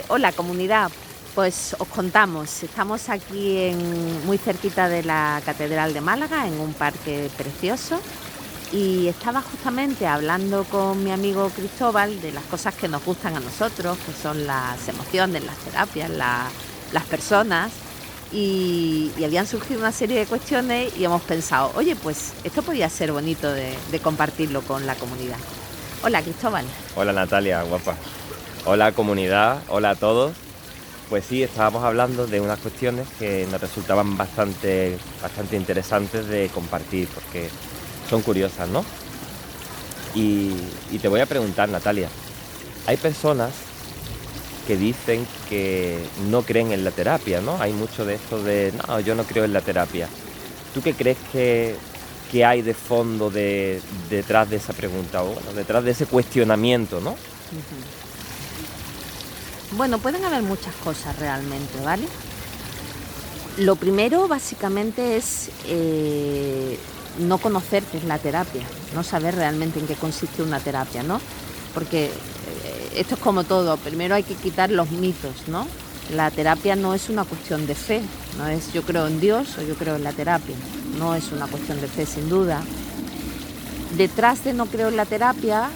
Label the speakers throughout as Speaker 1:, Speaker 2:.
Speaker 1: Hola comunidad, pues os contamos, estamos aquí muy cerquita de la Catedral de Málaga, en un parque precioso, y estaba justamente hablando con mi amigo Cristóbal de las cosas que nos gustan a nosotros, que son las emociones, las terapias, las personas, y habían surgido una serie de cuestiones y hemos pensado, oye, pues esto podría ser bonito de compartirlo con la comunidad. Hola Cristóbal.
Speaker 2: Hola Natalia, guapa. Hola comunidad, hola a todos. Pues sí, estábamos hablando de unas cuestiones que nos resultaban bastante interesantes de compartir, porque son curiosas, ¿no? Y te voy a preguntar, Natalia, hay personas que dicen que no creen en la terapia, ¿no? Hay mucho de esto de, no, yo no creo en la terapia. ¿Tú qué crees que hay de fondo detrás de esa pregunta, o bueno, detrás de ese cuestionamiento, ¿no?
Speaker 1: Ujú. Bueno, pueden haber muchas cosas realmente, ¿vale? Lo primero básicamente es no conocer qué es la terapia, no saber realmente en qué consiste una terapia, ¿no? Porque esto es como todo, primero hay que quitar los mitos, ¿no? La terapia no es una cuestión de fe, no es yo creo en Dios o yo creo en la terapia, no es una cuestión de fe sin duda. Detrás de no creo en la terapia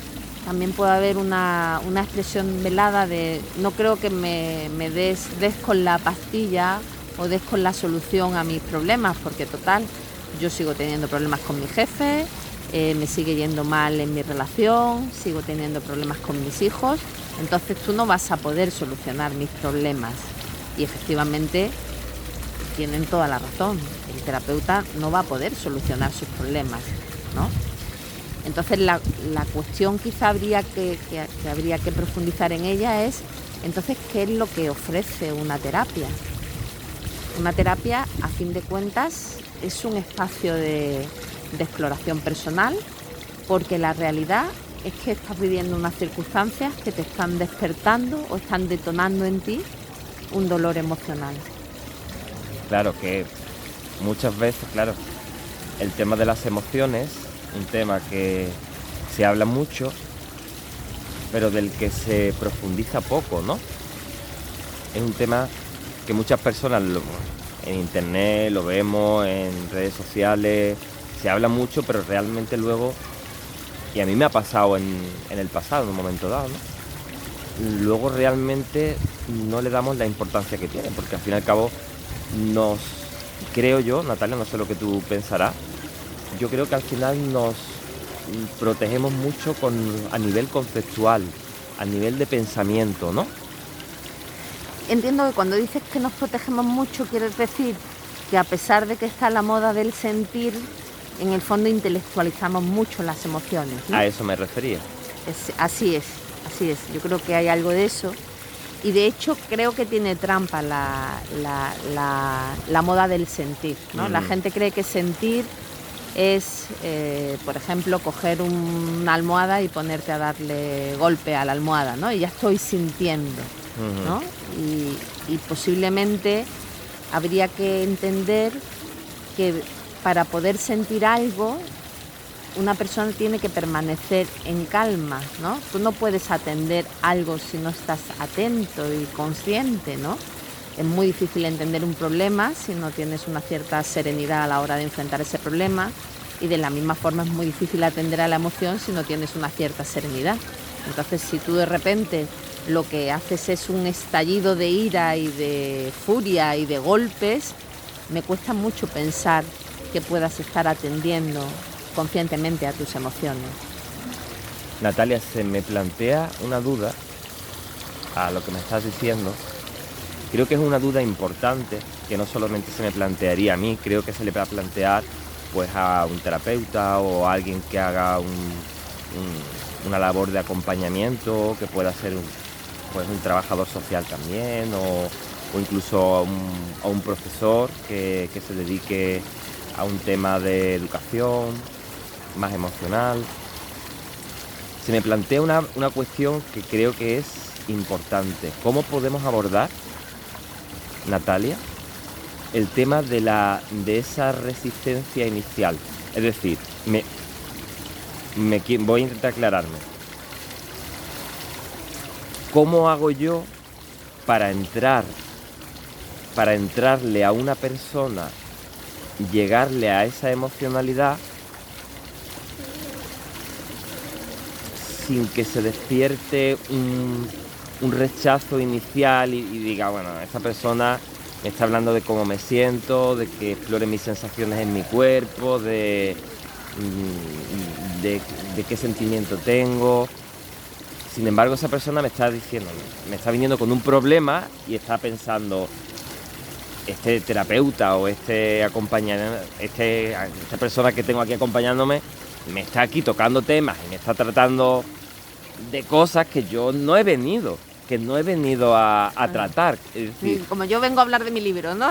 Speaker 1: también puede haber una expresión velada de no creo que me des con la pastilla o des con la solución a mis problemas, porque total, yo sigo teniendo problemas con mi jefe, me sigue yendo mal en mi relación, sigo teniendo problemas con mis hijos, entonces tú no vas a poder solucionar mis problemas. Y efectivamente tienen toda la razón, el terapeuta no va a poder solucionar sus problemas, ¿no? Entonces la cuestión quizá habría que habría que profundizar en ella es, entonces, ¿qué es lo que ofrece una terapia? Una terapia, a fin de cuentas, es un espacio de exploración personal, porque la realidad es que estás viviendo unas circunstancias que te están despertando o están detonando en ti un dolor emocional.
Speaker 2: Claro que muchas veces, claro, el tema de las emociones, un tema que se habla mucho, pero del que se profundiza poco, ¿no? Es un tema que muchas personas en internet lo vemos, en redes sociales, se habla mucho, pero realmente luego, y a mí me ha pasado en el pasado, en un momento dado, ¿no? Luego realmente no le damos la importancia que tiene, porque al fin y al cabo nos, creo yo, Natalia, no sé lo que tú pensarás, yo creo que al final nos protegemos mucho a nivel conceptual, a nivel de pensamiento, ¿no?
Speaker 1: Entiendo que cuando dices que nos protegemos mucho, quieres decir que a pesar de que está la moda del sentir, en el fondo intelectualizamos mucho las emociones, ¿no?
Speaker 2: A eso me refería.
Speaker 1: Así es, así es. Yo creo que hay algo de eso. Y de hecho creo que tiene trampa la moda del sentir, ¿no? La gente cree que sentir es, por ejemplo, coger una almohada y ponerte a darle golpe a la almohada, ¿no? Y ya estoy sintiendo, ¿no? Y posiblemente habría que entender que para poder sentir algo, una persona tiene que permanecer en calma, ¿no? Tú no puedes atender algo si no estás atento y consciente, ¿no? Es muy difícil entender un problema si no tienes una cierta serenidad a la hora de enfrentar ese problema, y de la misma forma es muy difícil atender a la emoción si no tienes una cierta serenidad. Entonces, si tú de repente lo que haces es un estallido de ira y de furia y de golpes, me cuesta mucho pensar que puedas estar atendiendo conscientemente a tus emociones.
Speaker 2: Natalia, se me plantea una duda a lo que me estás diciendo. Creo que es una duda importante que no solamente se me plantearía a mí, creo que se le va a plantear pues a un terapeuta o a alguien que haga una labor de acompañamiento, que pueda ser pues un trabajador social también, o incluso a un profesor que se dedique a un tema de educación más emocional. Se me plantea una cuestión que creo que es importante. ¿Cómo podemos abordar, Natalia, el tema de esa resistencia inicial? Es decir, voy a intentar aclararme. ¿Cómo hago yo para entrarle a una persona, llegarle a esa emocionalidad sin que se despierte un rechazo inicial y diga, bueno, esa persona me está hablando de cómo me siento, de que explore mis sensaciones en mi cuerpo, de qué sentimiento tengo. Sin embargo, esa persona me está diciendo, me está viniendo con un problema y está pensando, este terapeuta o esta persona que tengo aquí acompañándome me está aquí tocando temas y me está tratando de cosas que yo no he venido a tratar. Es decir,
Speaker 1: como yo vengo a hablar de mi libro, ¿no?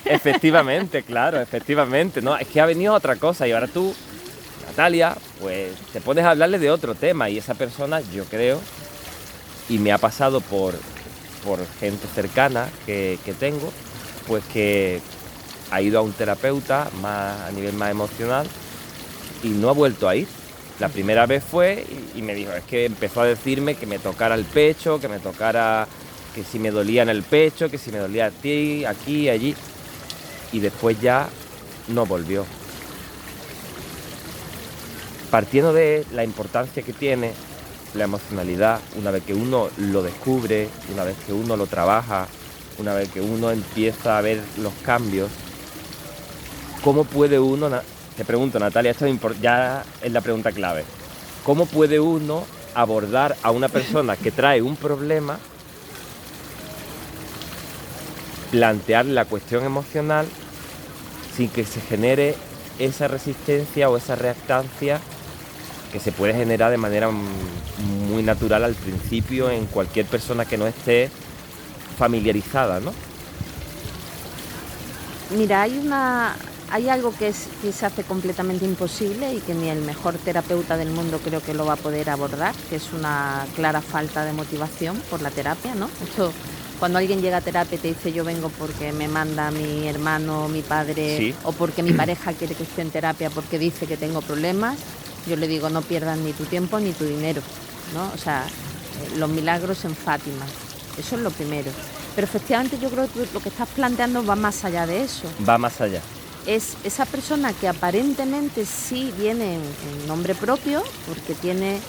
Speaker 2: Efectivamente, claro, efectivamente. No, es que ha venido otra cosa y ahora tú, Natalia, pues te pones a hablarle de otro tema y esa persona, yo creo, y me ha pasado por gente cercana que tengo, pues que ha ido a un terapeuta a nivel más emocional y no ha vuelto a ir. La primera vez fue y me dijo, es que empezó a decirme que me tocara el pecho, que si me dolía en el pecho, que si me dolía aquí, allí. Y después ya no volvió. Partiendo de la importancia que tiene la emocionalidad, una vez que uno lo descubre, una vez que uno lo trabaja, una vez que uno empieza a ver los cambios, ¿cómo puede uno, te pregunto Natalia, esto ya es la pregunta clave, ¿cómo puede uno abordar a una persona que trae un problema, plantearle la cuestión emocional sin que se genere esa resistencia o esa reactancia que se puede generar de manera muy natural al principio en cualquier persona que no esté familiarizada, ¿no?
Speaker 1: Mira, hay algo que se hace completamente imposible y que ni el mejor terapeuta del mundo creo que lo va a poder abordar, que es una clara falta de motivación por la terapia, ¿no? Esto, cuando alguien llega a terapia y te dice yo vengo porque me manda mi hermano, mi padre, sí, o porque mi pareja quiere que esté en terapia porque dice que tengo problemas, yo le digo no pierdas ni tu tiempo ni tu dinero, ¿no? O sea, los milagros en Fátima, eso es lo primero. Pero efectivamente yo creo que lo que estás planteando va más allá de eso.
Speaker 2: Va más allá.
Speaker 1: Es esa persona que aparentemente sí viene en nombre propio porque tiene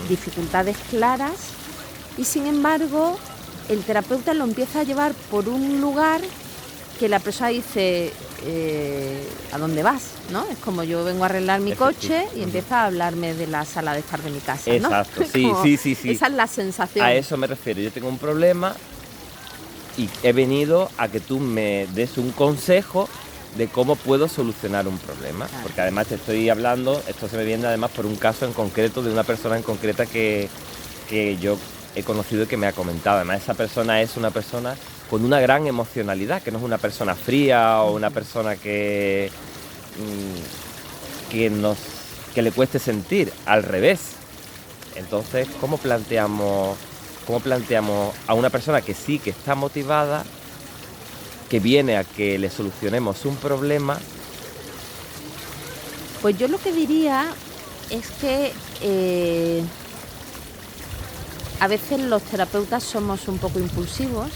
Speaker 1: dificultades claras y sin embargo el terapeuta lo empieza a llevar por un lugar que la persona dice ¿a dónde vas? ¿No? Es como yo vengo a arreglar mi coche y empieza a hablarme de la sala de estar de mi casa, ¿no?
Speaker 2: Exacto, sí, como, sí.
Speaker 1: Esa es la sensación.
Speaker 2: A eso me refiero, yo tengo un problema y he venido a que tú me des un consejo de cómo puedo solucionar un problema, claro. Porque además te estoy hablando, esto se me viene además por un caso en concreto de una persona en concreta que yo he conocido y que me ha comentado. Además esa persona es una persona con una gran emocionalidad, que no es una persona fría o una persona que le cueste sentir, al revés. Entonces, ¿cómo planteamos a una persona que sí que está motivada, que viene a que le solucionemos un problema?
Speaker 1: Pues yo lo que diría es que a veces los terapeutas somos un poco impulsivos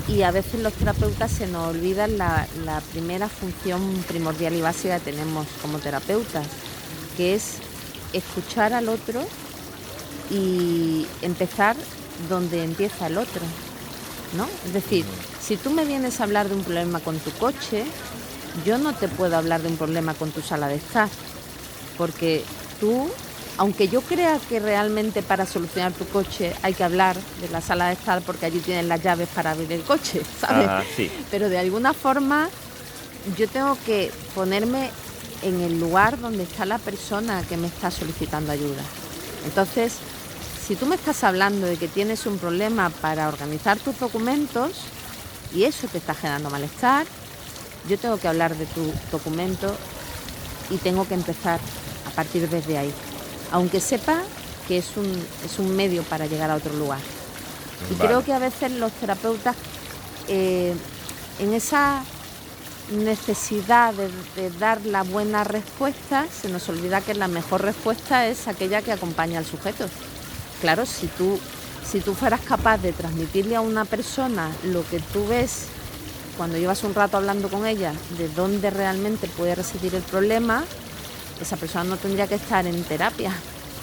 Speaker 1: y a veces los terapeutas se nos olvidan la primera función primordial y básica que tenemos como terapeutas, que es escuchar al otro y empezar donde empieza el otro, ¿no? Es decir, si tú me vienes a hablar de un problema con tu coche, yo no te puedo hablar de un problema con tu sala de estar, porque tú, aunque yo crea que realmente para solucionar tu coche hay que hablar de la sala de estar porque allí tienes las llaves para abrir el coche, ¿sabes?
Speaker 2: Sí.
Speaker 1: Pero de alguna forma yo tengo que ponerme en el lugar donde está la persona que me está solicitando ayuda. Entonces, si tú me estás hablando de que tienes un problema para organizar tus documentos y eso te está generando malestar, yo tengo que hablar de tu documento y tengo que empezar a partir desde ahí, aunque sepa que es un medio para llegar a otro lugar. Y vale. Creo que a veces los terapeutas, en esa necesidad de dar la buena respuesta, se nos olvida que la mejor respuesta es aquella que acompaña al sujeto. Claro, si Si tú fueras capaz de transmitirle a una persona lo que tú ves cuando llevas un rato hablando con ella, de dónde realmente puede residir el problema, esa persona no tendría que estar en terapia.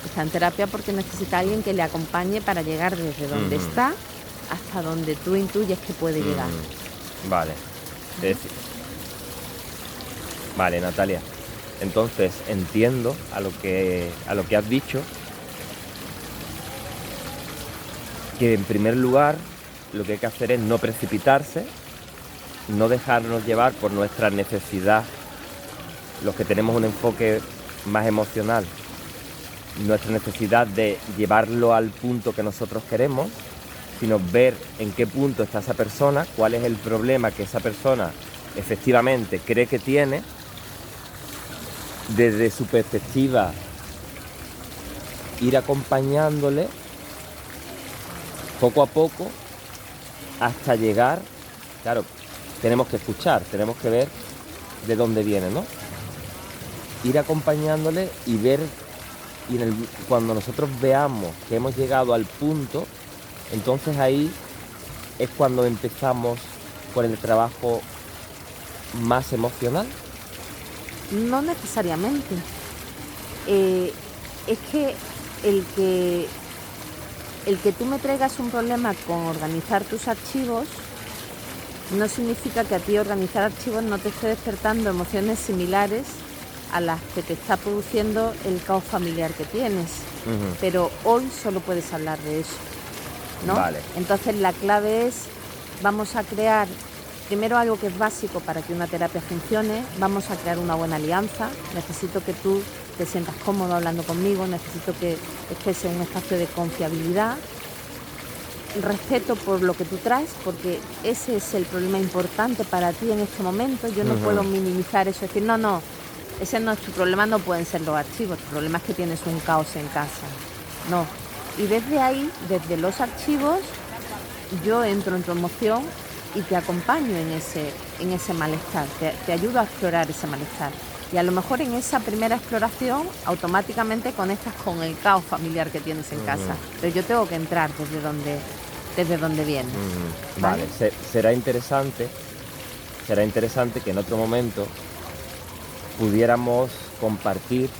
Speaker 1: Está en terapia porque necesita a alguien que le acompañe para llegar desde donde está hasta donde tú intuyes que puede llegar.
Speaker 2: Vale. Vale, Natalia. Entonces entiendo a lo que has dicho, que en primer lugar lo que hay que hacer es no precipitarse, no dejarnos llevar por nuestra necesidad, los que tenemos un enfoque más emocional, nuestra necesidad de llevarlo al punto que nosotros queremos, sino ver en qué punto está esa persona, cuál es el problema que esa persona efectivamente cree que tiene, desde su perspectiva ir acompañándole poco a poco hasta llegar, claro, tenemos que escuchar, tenemos que ver de dónde viene, ¿no? Ir acompañándole y ver, cuando nosotros veamos que hemos llegado al punto, entonces ahí es cuando empezamos con el trabajo más emocional.
Speaker 1: No necesariamente. Es que el que tú me traigas un problema con organizar tus archivos no significa que a ti organizar archivos no te esté despertando emociones similares a las que te está produciendo el caos familiar que tienes. Pero hoy solo puedes hablar de eso, ¿no?
Speaker 2: Vale.
Speaker 1: Entonces la clave es, vamos a crear primero algo que es básico para que una terapia funcione, vamos a crear una buena alianza, necesito que tú te sientas cómodo hablando conmigo, necesito que estés en un espacio de confiabilidad, respeto por lo que tú traes, porque ese es el problema importante para ti en este momento. Yo no puedo minimizar eso, decir, no, ese no es tu problema, no pueden ser los archivos, tu problema es que tienes un caos en casa. No. Y desde ahí, desde los archivos, yo entro en tu emoción y te acompaño en ese malestar, te ayudo a explorar ese malestar. Y a lo mejor en esa primera exploración automáticamente conectas con el caos familiar que tienes en casa. Pero yo tengo que entrar desde donde vienes.
Speaker 2: Vale, será interesante que en otro momento pudiéramos compartir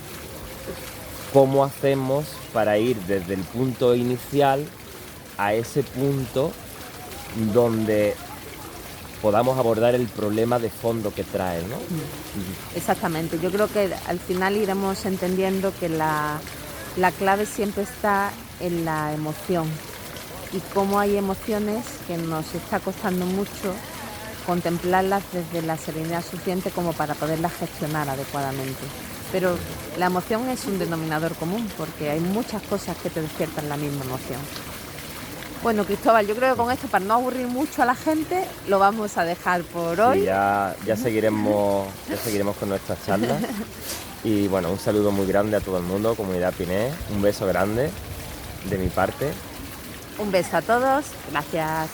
Speaker 2: cómo hacemos para ir desde el punto inicial a ese punto donde podamos abordar el problema de fondo que trae, ¿no?
Speaker 1: Exactamente. Yo creo que al final iremos entendiendo que la clave siempre está en la emoción y cómo hay emociones que nos está costando mucho contemplarlas desde la serenidad suficiente como para poderlas gestionar adecuadamente. Pero la emoción es un denominador común porque hay muchas cosas que te despiertan la misma emoción. Bueno, Cristóbal, yo creo que con esto, para no aburrir mucho a la gente, lo vamos a dejar por hoy.
Speaker 2: Sí, ya seguiremos con nuestras charlas. Y bueno, un saludo muy grande a todo el mundo, comunidad Piné. Un beso grande de mi parte.
Speaker 1: Un beso a todos. Gracias.